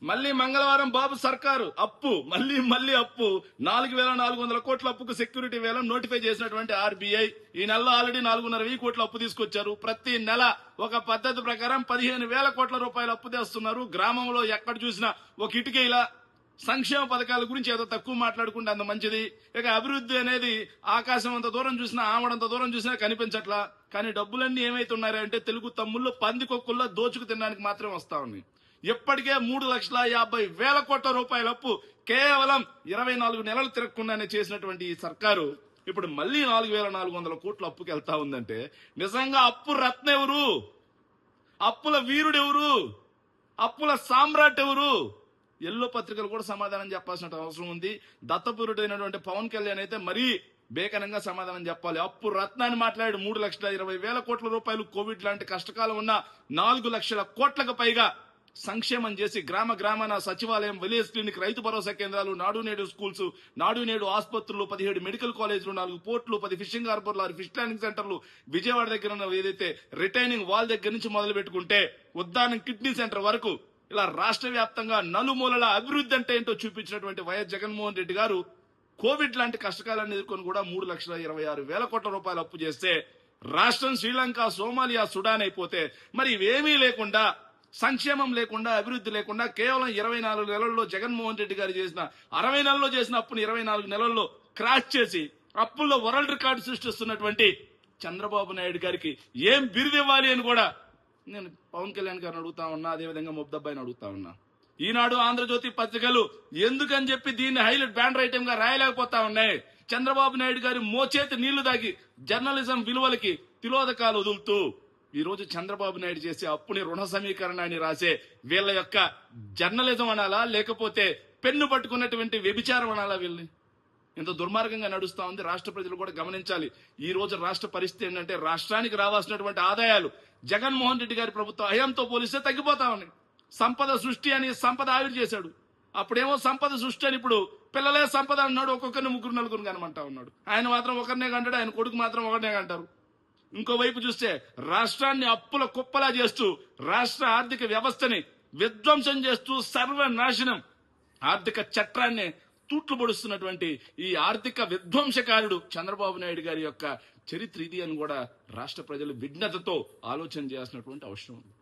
మళ్ళీ మంగళవారం బాబు సర్కారు అప్పు మళ్ళీ అప్పు 4,400 కోట్ల అప్పుకు సెక్యూరిటీ వేలం నోటిఫై చేసినటువంటి ఆర్బీఐ ఈ నెలలో ఆల్రెడీ 4,500 కోట్ల అప్పు తీసుకొచ్చారు. ప్రతి నెల ఒక పద్ధతి ప్రకారం 15,000 కోట్ల రూపాయలు అప్పు తెస్తున్నారు. గ్రామంలో ఎక్కడ చూసినా ఒక ఇటుక ఇలా సంక్షేమ పథకాల గురించి ఏదో తక్కువ మాట్లాడుకుంటే అంత మంచిది. ఇక అభివృద్ధి అనేది ఆకాశం అంత దూరం చూసినా ఆమడంత దూరం చూసినా కనిపించట్లా. కానీ డబ్బులన్నీ ఏమైతున్నాయంటే తెలుగు తమ్ముళ్ళు పందికొక్కుల్లో దోచుకు తినడానికి మాత్రమే వస్తా ఉన్నాయి. ఇప్పటికే 3,50,000 కోట్ల రూపాయల అప్పు కేవలం 24 నెలలు తిరగకుండానే చేసినటువంటి ఈ సర్కారు ఇప్పుడు మళ్ళీ 4,400 కోట్ల అప్పుకి వెళ్తా ఉందంటే నిజంగా అప్పు రత్న ఎవరు? అప్పుల వీరుడెవరు? అప్పుల సామ్రాట్ ఎవరు? ఎల్లో పత్రికలు కూడా సమాధానం చెప్పాల్సిన అవసరం ఉంది. దత్తపురుడైనటువంటి పవన్ కళ్యాణ్ అయితే మరీ బేకనంగా సమాధానం చెప్పాలి. అప్పు రత్నాన్ని మాట్లాడి 3,20,000 కోట్ల రూపాయలు కోవిడ్ లాంటి కష్టకాలం ఉన్న 4 లక్షల కోట్లకు పైగా సంక్షేమం చేసి గ్రామాన సచివాలయం, విలేజ్ క్లినిక్, రైతు భరోసా కేంద్రాలు, నాడు నేడు స్కూల్స్, నాడు నేడు ఆసుపత్రులు, 17 మెడికల్ కాలేజీలు, 4 పోర్టులు, 10 ఫిషింగ్ హార్బర్లు, 6 ఫిష్ ల్యాండింగ్ సెంటర్లు, విజయవాడ దగ్గర ఉన్న ఏదైతే రిటైనింగ్ వాల్ దగ్గర నుంచి మొదలు పెట్టుకుంటే ఉద్దానం కిడ్నీ సెంటర్ వరకు ఇలా రాష్ట్ర వ్యాప్తంగా నలుమూలల అభివృద్ధి అంటే ఏంటో చూపించినటువంటి వైఎస్ జగన్మోహన్ రెడ్డి గారు కోవిడ్ లాంటి కష్టకాలాన్ని ఎదుర్కొని కూడా 3,26,000 కోట్ల రూపాయలు అప్పు చేస్తే రాష్ట్రం శ్రీలంక, సోమాలియా, సుడాన్ అయిపోతే మరి ఇవేమీ లేకుండా, సంక్షేమం లేకుండా, అభివృద్ధి లేకుండా కేవలం 24 నెలల్లో జగన్మోహన్ రెడ్డి గారు చేసిన 60 నెలల్లో చేసిన అప్పుని 24 నెలల్లో క్రాష్ చేసి అప్పుల్లో వరల్డ్ రికార్డు సృష్టిస్తున్నటువంటి చంద్రబాబు నాయుడు గారికి ఏం బిరుదివ్వాలి అని కూడా నేను పవన్ కళ్యాణ్ గారిని అడుగుతా ఉన్నా. అదేవిధంగా ముబ్దబ్బాయిని అడుగుతా ఉన్నా. ఈనాడు, ఆంధ్రజ్యోతి పత్రికలు ఎందుకని చెప్పి దీన్ని హైలైట్ బ్యానర్ ఐటమ్ గా రాయలేకపోతా ఉన్నాయి. చంద్రబాబు నాయుడు గారి మోచేతి నీళ్లు దాగి జర్నలిజం విలువలకి తిలోదకాలు వదులుతూ ఈ రోజు చంద్రబాబు నాయుడు చేసే అప్పుని రుణ సమీకరణాన్ని రాసే వీళ్ళ యొక్క జర్నలిజం అనాలా, లేకపోతే పెన్ను పట్టుకున్నటువంటి వ్యభిచారం అనాలా? వీళ్ళని ఇంత దుర్మార్గంగా నడుస్తా ఉంది. రాష్ట్ర ప్రజలు కూడా గమనించాలి. ఈ రోజు రాష్ట్ర పరిస్థితి ఏంటంటే రాష్ట్రానికి రావాల్సినటువంటి ఆదాయాలు జగన్మోహన్ రెడ్డి గారి ప్రభుత్వ హయాంతో పోలిస్తే తగ్గిపోతా ఉన్నాయి. సంపద సృష్టి అని సంపద ఆవిరి చేశాడు. అప్పుడేమో సంపద సృష్టి అని ఇప్పుడు పిల్లలే సంపద అన్నాడు. ఒక్కొక్కరిని 3, 4 కనమంటా ఉన్నాడు. ఆయన మాత్రం ఒకరినే కంటాడు, ఆయన కొడుకు మాత్రం ఒకరినే కంటారు. ఇంకోవైపు చూస్తే రాష్ట్రాన్ని అప్పుల కుప్పలా చేస్తూ రాష్ట్ర ఆర్థిక వ్యవస్థని విధ్వంసం చేస్తూ సర్వనాశనం ఆర్థిక చట్టాన్ని తూట్లు పొడుస్తున్నటువంటి ఈ ఆర్థిక విధ్వంసకారుడు చంద్రబాబు నాయుడు గారి యొక్క చరిత్ర ఇది అని కూడా రాష్ట్ర ప్రజలు విఘ్నతతో ఆలోచన చేయాల్సినటువంటి అవసరం ఉంది.